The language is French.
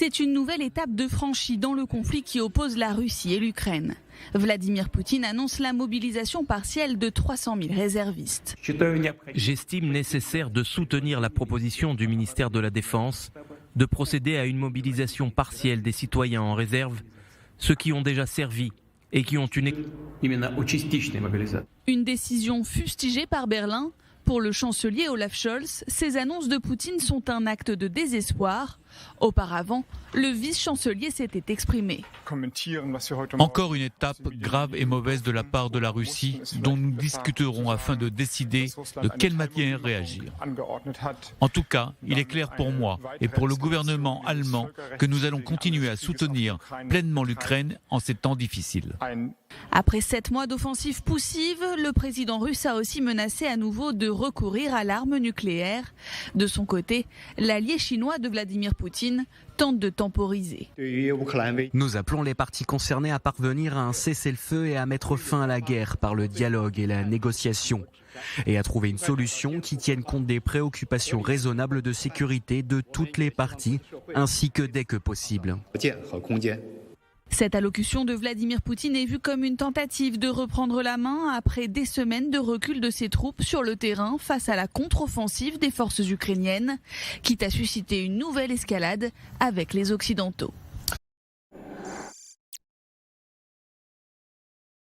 C'est une nouvelle étape de franchie dans le conflit qui oppose la Russie et l'Ukraine. Vladimir Poutine annonce la mobilisation partielle de 300 000 réservistes. J'estime nécessaire de soutenir la proposition du ministère de la Défense de procéder à une mobilisation partielle des citoyens en réserve, ceux qui ont déjà servi et qui ont Une décision fustigée par Berlin. Pour le chancelier Olaf Scholz, ces annonces de Poutine sont un acte de désespoir. Auparavant, le vice-chancelier s'était exprimé. Encore une étape grave et mauvaise de la part de la Russie dont nous discuterons afin de décider de quelle manière réagir. En tout cas, il est clair pour moi et pour le gouvernement allemand que nous allons continuer à soutenir pleinement l'Ukraine en ces temps difficiles. Après 7 mois d'offensive poussive, le président russe a aussi menacé à nouveau de recourir à l'arme nucléaire. De son côté, l'allié chinois de Vladimir Poutine tente de temporiser. Nous appelons les parties concernées à parvenir à un cessez-le-feu et à mettre fin à la guerre par le dialogue et la négociation, et à trouver une solution qui tienne compte des préoccupations raisonnables de sécurité de toutes les parties, ainsi que dès que possible. Cette allocution de Vladimir Poutine est vue comme une tentative de reprendre la main après des semaines de recul de ses troupes sur le terrain face à la contre-offensive des forces ukrainiennes, quitte à susciter une nouvelle escalade avec les Occidentaux.